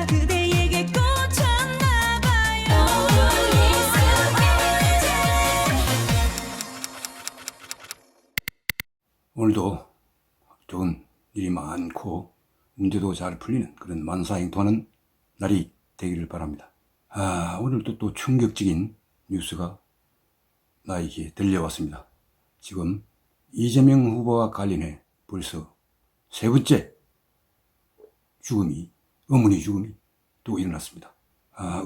그대에게 꽂혔나봐요. 오늘도 좋은 일이 많고 문제도 잘 풀리는 그런 만사행통하는 날이 되기를 바랍니다. 오늘도 또 충격적인 뉴스가 나에게 들려왔습니다. 지금 이재명 후보와 관련해 벌써 세 번째 어머니 죽음이 또 일어났습니다.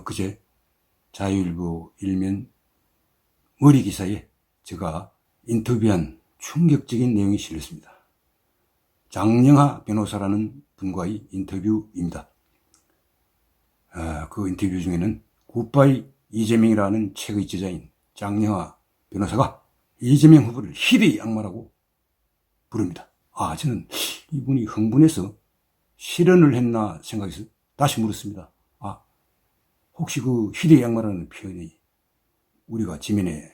그제 자유일보 일면 머리 기사에 제가 인터뷰한 충격적인 내용이 실렸습니다. 장영하 변호사라는 분과의 인터뷰입니다. 그 인터뷰 중에는 굿바이 이재명이라는 책의 저자인 장영하 변호사가 이재명 후보를 희대의 악마라고 부릅니다. 저는 이분이 흥분해서 실언을 했나 생각해서 다시 물었습니다. 혹시 그 희대의 악마라는 표현이 우리가 지면에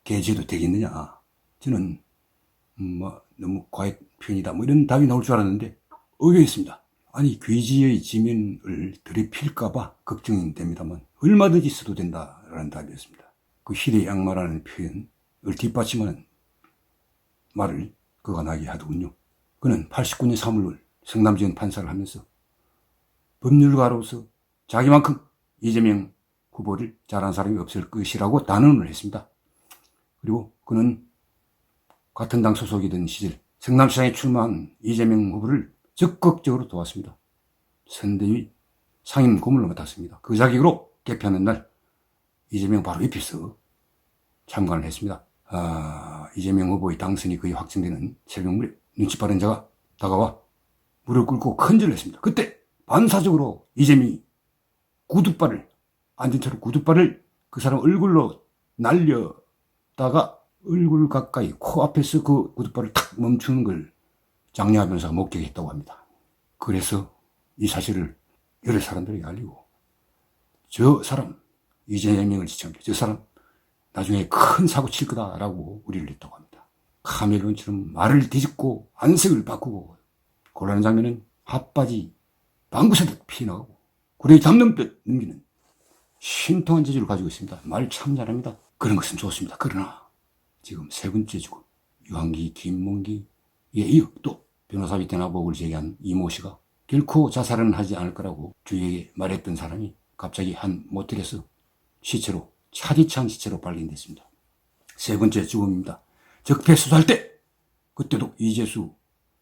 게재도 되겠느냐? 저는 너무 과액 표현이다 이런 답이 나올 줄 알았는데 의외였습니다. 귀지의 지면을 들이필까봐 걱정이 됩니다만 얼마든지 써도 된다라는 답이었습니다. 그 희대의 악마라는 표현을 뒷받침하는 말을 그가 나게 하더군요. 그는 89년 3월 성남지원 판사를 하면서 법률가로서 자기만큼 이재명 후보를 잘한 사람이 없을 것이라고 단언을 했습니다. 그리고 그는 같은 당 소속이던 시절 성남시장에 출마한 이재명 후보를 적극적으로 도왔습니다. 선대위 상임 고문을 맡았습니다. 그 자격으로 개표하는 날 이재명 바로 옆에서 참관을 했습니다. 이재명 후보의 당선이 거의 확정되는 새벽 무렵 눈치 빠른 자가 다가와 무릎 꿇고 큰절을 했습니다. 그때 반사적으로 이재명이 앉은 채로 구두발을 그 사람 얼굴로 날려다가 얼굴 가까이 코앞에서 그 구두발을 탁 멈추는 걸 장영하 변호사가 목격했다고 합니다. 그래서 이 사실을 여러 사람들에게 알리고 저 사람 이재명을 지칭합니다. 저 사람 나중에 큰 사고 칠 거다라고 우리를 했다고 합니다. 카멜론처럼 말을 뒤집고 안색을 바꾸고 곤란한 장면은 핫바지 방구새도 피나가고 구레이 담넘듯 넘기는 신통한 재주를 가지고 있습니다. 말 참 잘합니다. 그런 것은 좋습니다. 그러나 지금 세 번째 죽음 유한기 김문기에 이어 또 변호사비 대납의혹을 제기한 이모 씨가 결코 자살은 하지 않을 거라고 주위에게 말했던 사람이 갑자기 한 모텔에서 차디찬 시체로 발견됐습니다. 세 번째 죽음입니다. 적폐 수사할 때 그때도 이재수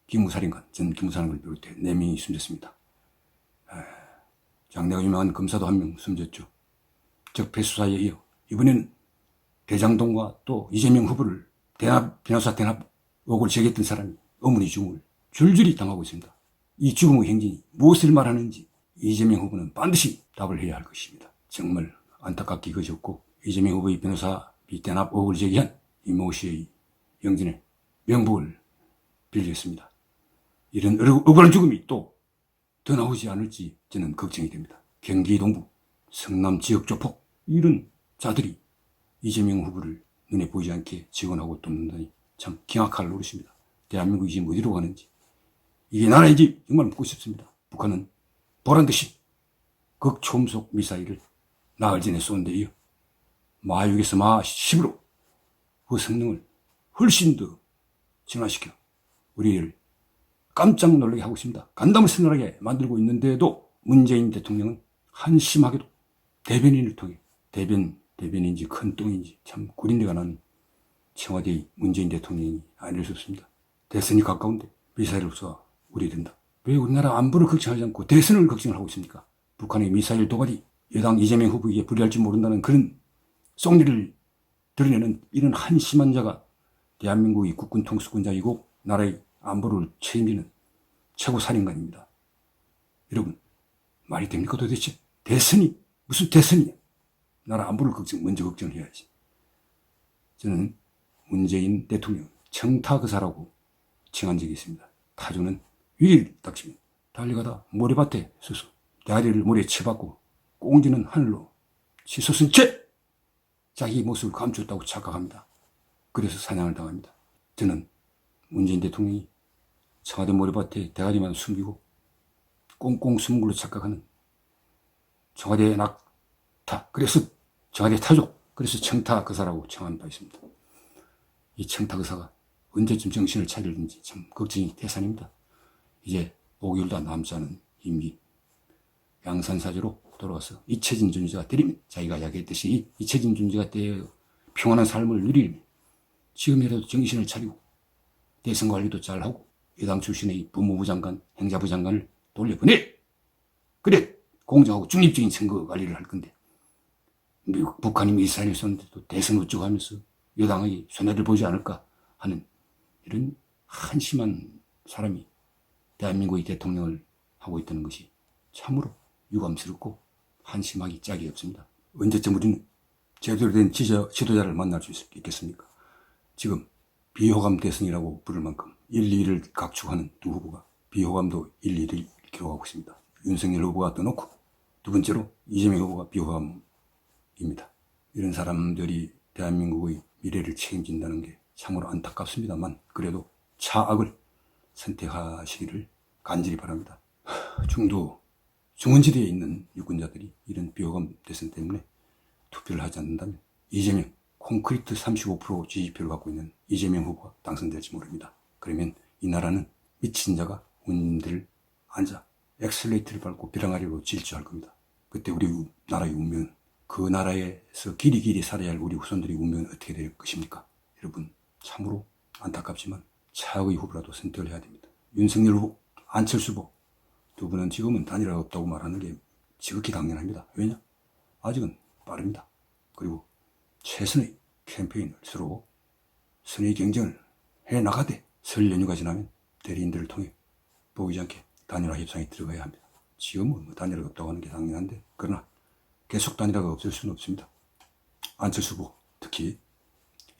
기무사령관 전 기무사령관을 비롯해 4명이 숨졌습니다. 장래가 유명한 검사도 한 명 숨졌죠. 적폐 수사에 이어 이번에는 대장동과 또 이재명 후보를 변호사 대납 의혹을 제기했던 사람이 어머니 죽음을 줄줄이 당하고 있습니다. 이 죽음의 행진이 무엇을 말하는지 이재명 후보는 반드시 답을 해야 할 것입니다. 정말 안타깝기 그지없고 이재명 후보의 변호사비 대납 의혹을 제기한 이모 씨의 영전에 명복을 빌리겠습니다. 이런 억울한 죽음이 또 더 나오지 않을지 저는 걱정이 됩니다. 경기 동부, 성남 지역 조폭 이런 자들이 이재명 후보를 눈에 보이지 않게 지원하고 돕는다니 참 경악할 노릇입니다. 대한민국이 지금 어디로 가는지 이게 나라인지 정말 묻고 싶습니다. 북한은 보란듯이 극초음속 미사일을 나흘 전에 쏜 데 이어 마6에서 마10으로 그 성능을 훨씬 더 진화시켜 우리를 깜짝 놀라게 하고 있습니다. 간담을 서늘하게 만들고 있는데도 문재인 대통령은 한심하게도 대변인을 통해 대변인지 큰 똥인지 참 구린내가 나는 청와대의 문재인 대통령이 아닐 수 없습니다. 대선이 가까운데 미사일을 쏘아 우려야 된다. 왜 우리나라 안보를 걱정하지 않고 대선을 걱정을 하고 있습니까? 북한의 미사일 도발이 여당 이재명 후보에게 불리할지 모른다는 그런 속내를 드러내는 이런 한심한 자가 대한민국의 국군 통수권자이고 나라의 안보를 책임지는 최고 사령관입니다. 여러분 말이 됩니까 도대체? 대선이 무슨 대선이야? 나라 안보를 먼저 걱정을 해야지. 저는 문재인 대통령 청타거사라고 칭한 적이 있습니다. 타조는 위기를 닥치면 달려가다 모래밭에 서서 다리를 모래에 쳐박고 꽁지는 하늘로 치솟은 채 자기 모습을 감췄다고 착각합니다. 그래서 사냥을 당합니다. 저는 문재인 대통령이 청와대 모래밭에 대가리만 숨기고 꽁꽁 숨은 걸로 착각하는 청와대 낙타, 그래서 청와대 타조, 그래서 청타거사라고 청한 바 있습니다. 이 청타거사가 언제쯤 정신을 차릴는지 참 걱정이 태산입니다. 이제 5개월도 남지 않은 임기, 양산사주로 돌아와서 잊혀진 존재가 되리면, 자기가 이야기했듯이 잊혀진 존재가 되어 평안한 삶을 누리려면 지금이라도 정신을 차리고 대선 관리도 잘하고 여당 출신의 법무부 장관, 행자부 장관을 돌려보내! 그래 공정하고 중립적인 선거 관리를 할 건데, 미국, 북한이 미사일을 쏘는데도 대선 어쩌고 하면서 여당의 손해를 보지 않을까 하는 이런 한심한 사람이 대한민국의 대통령을 하고 있다는 것이 참으로 유감스럽고 한심하기 짝이 없습니다. 언제쯤 우리는 제대로 된 지도자를 만날 수 있겠습니까? 지금 비호감 대선이라고 부를 만큼 1, 2위를 각축하는 두 후보가 비호감도 1, 2위를 기록하고 있습니다. 윤석열 후보가 떠놓고 두 번째로 이재명 후보가 비호감입니다. 이런 사람들이 대한민국의 미래를 책임진다는 게 참으로 안타깝습니다만, 그래도 차악을 선택하시기를 간절히 바랍니다. 중도 중원지대에 있는 유권자들이 이런 비호감 대선 때문에 투표를 하지 않는다면 이재명, 콘크리트 35% 지지표를 갖고 있는 이재명 후보가 당선될지 모릅니다. 그러면 이 나라는 미친 자가 운들을 앉아 엑셀레이터를 밟고 벼랑아리로 질주할 겁니다. 그때 우리 나라의 운명은, 그 나라에서 길이 살아야 할 우리 후손들의 운명은 어떻게 될 것입니까? 여러분, 참으로 안타깝지만 차악의 후보라도 선택을 해야 됩니다. 윤석열 후보, 안철수 후보 두 분은 지금은 단일화가 없다고 말하는 게 지극히 당연합니다. 왜냐? 아직은 빠릅니다. 그리고 최선의 캠페인을 서로 선의 경쟁을 해나가되 설 연휴가 지나면 대리인들을 통해 보이지 않게 단일화 협상에 들어가야 합니다. 지금은 뭐 단일화가 없다고 하는 게 당연한데, 그러나 계속 단일화가 없을 수는 없습니다. 안철수 후보 특히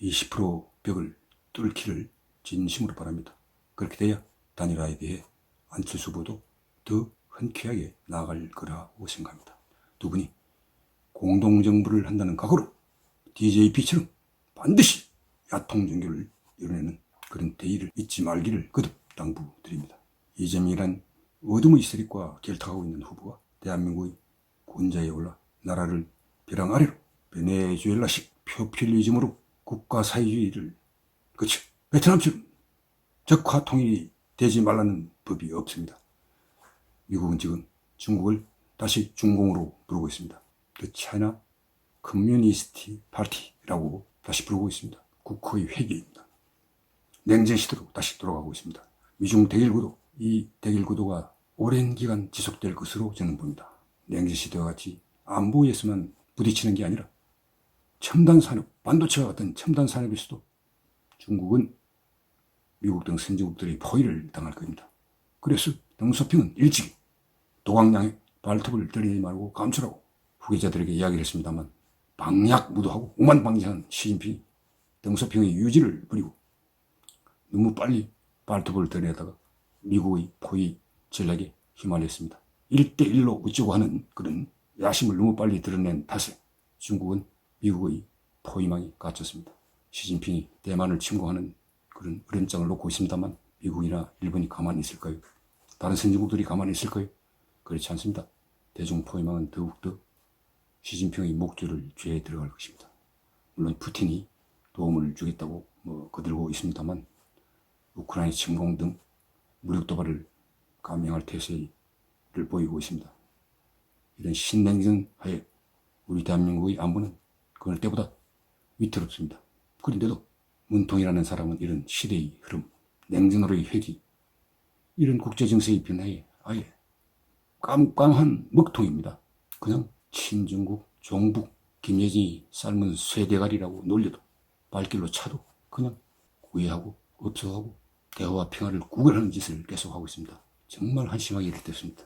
20% 벽을 뚫기를 진심으로 바랍니다. 그렇게 돼야 단일화에 대해 안철수 후보도 더 흔쾌하게 나아갈 거라고 생각합니다. 두 분이 공동정부를 한다는 각오로 DJP처럼 반드시 야통정교를 이뤄내는 그런 대의를 잊지 말기를 거듭 당부드립니다. 이재명이란 어둠의 세력과 결탁하고 있는 후보가 대한민국의 군자에 올라 나라를 벼랑 아래로 베네수엘라식 표퓰리즘으로 국가 사회주의를 그쳐 베트남처럼 적화 통일이 되지 말라는 법이 없습니다. 미국은 지금 중국을 다시 중공으로 부르고 있습니다. 그 차이나 커뮤니스트 파티라고 다시 부르고 있습니다. 국호의 회귀입니다. 냉전 시대로 다시 돌아가고 있습니다. 미중 대결 구도, 이 대결 구도가 오랜 기간 지속될 것으로 저는 봅니다. 냉전 시대와 같이 안보에서만 부딪히는 게 아니라 첨단 산업, 반도체와 같은 첨단 산업에서도 중국은 미국 등 선진국들의 포위를 당할 겁니다. 그래서 덩소핑은 일찍이 도광량에 발톱을 들이지 말고 감출하고 후계자들에게 이야기를 했습니다만, 방약무도하고 오만방지한 시진핑이 덩소핑의 유지를 부리고 너무 빨리 발톱을 드러내다가 미국의 포위 전략에 휘말렸습니다. 1대1로 어쩌고 하는 그런 야심을 너무 빨리 드러낸 탓에 중국은 미국의 포위망에 갇혔습니다. 시진핑이 대만을 침공하는 그런 어련장을 놓고 있습니다만, 미국이나 일본이 가만히 있을까요? 다른 선진국들이 가만히 있을까요? 그렇지 않습니다. 대중 포위망은 더욱더 시진핑의 목줄을 쥐에 들어갈 것입니다. 물론 푸틴이 도움을 주겠다고 거들고 있습니다만, 우크라이나 침공 등 무력 도발을 감행할 태세를 보이고 있습니다. 이런 신냉전 하에 우리 대한민국의 안보는 그 어느 때보다 위태롭습니다. 그런데도 문통이라는 사람은 이런 시대의 흐름, 냉전으로의 회귀, 이런 국제정세의 변화에 아예 깜깜한 먹통입니다. 그냥 친중국, 종북, 김여진이 삶은 쇠대가리라고 놀려도 발길로 차도 그냥 구애하고 업소하고 대화와 평화를 구걸하는 짓을 계속하고 있습니다. 정말 한심하게 일했습니다.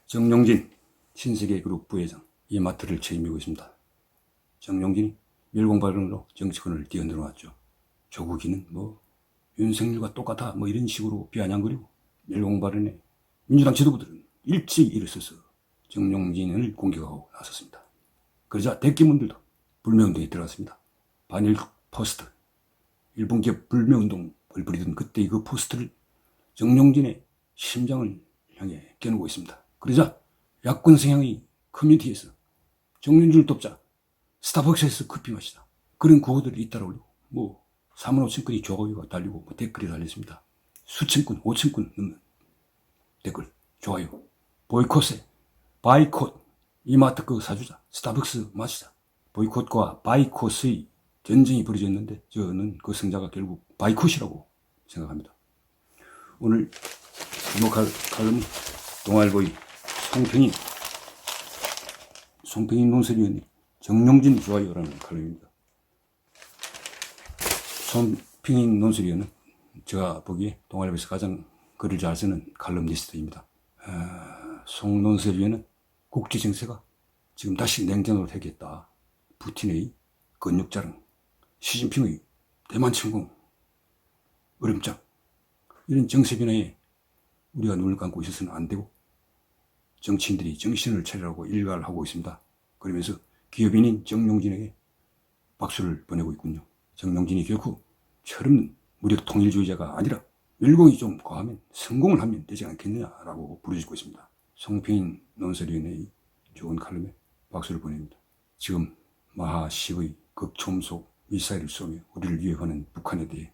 정용진 신세계그룹 부회장, 이 마트를 책임지고 있습니다. 정용진이 멸공발언으로 정치권을 뛰어들어왔죠. 조국이는 윤석열과 똑같아 이런 식으로 비아냥거리고, 멸공발언에 민주당 지도부들은 일찍 일어서서 정용진을 공격하고 나섰습니다. 그러자 대기문들도 불매운동에 들어갔습니다. 반일 포스터, 일본기업 불매운동을 벌이던 그때의 그 포스터를 정용진의 심장을 향해 겨누고 있습니다. 그러자 야권 성향의 커뮤니티에서 정윤주를 돕자, 스타벅스에서 커피 마시다, 그런 구호들이 잇따라 올리고, 뭐 4만 5천 건이 좋아요가 달리고 뭐 댓글이 달렸습니다. 수천 건, 5천 건 넘는 댓글, 좋아요. 보이콧에 바이콧, 이마트 거 사주자, 스타벅스 마시자. 보이콧과 바이콧의 전쟁이 벌어졌는데 저는 그 성자가 결국 바이콧이라고 생각합니다. 오늘 칼럼은 동아일보의 송평인 논설위원님 정용진 좋아요라는 칼럼입니다. 송평인 논설위원은 제가 보기에 동아일보에서 가장 글을 잘 쓰는 칼럼니스트입니다. 송 논설위원은 국제정세가 지금 다시 냉전으로 되겠다. 푸틴의 근육자랑, 시진핑의 대만 침공, 얼음장, 이런 정세 변화에 우리가 눈을 감고 있어서는 안 되고 정치인들이 정신을 차리라고 일갈을 하고 있습니다. 그러면서 기업인인 정용진에게 박수를 보내고 있군요. 정용진이 결코 철없는 무력 통일주의자가 아니라 열공이 좀 과하면 성공을 하면 되지 않겠느냐라고 부르짖고 있습니다. 송평인 논설위원회의 좋은 칼럼에 박수를 보냅니다. 지금 마하10의 극초음속 미사일을 쏘며 우리를 위협하는 북한에 대해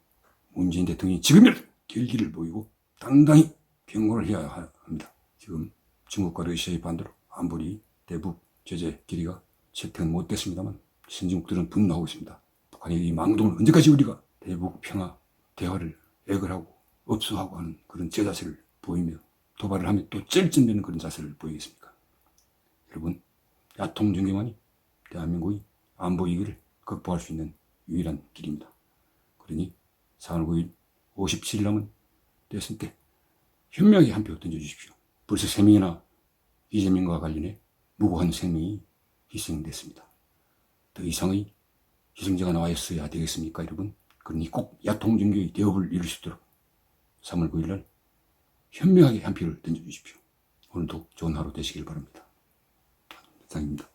문재인 대통령이 지금이라도 결기를 보이고 당당히 경고를 해야 합니다. 지금 중국과 러시아의 반대로 안보리 대북 제재 결의가 채택은 못됐습니다만 신중국들은 분노하고 있습니다. 북한의 이 망동을 언제까지 우리가 대북 평화 대화를 애걸하고 업소하고 하는 그런 제 자세를 보이며 도발을 하며 또 쩔쩔매는 그런 자세를 보이겠습니까? 여러분, 야통 정경만이 대한민국의 안보 위기를 극복할 수 있는 유일한 길입니다. 그러니 4월 9일 57일 남은 대선 때 현명하게 한 표 던져주십시오. 벌써 3명이나 이재명과 관련해 무고한 생명이 희생됐습니다. 더 이상의 희생자가 나와있어야 되겠습니까, 여러분? 그러니 꼭 야통정교의 대업을 이룰 수 있도록 3월 9일 날 현명하게 한 표를 던져주십시오. 오늘도 좋은 하루 되시길 바랍니다. 이상입니다.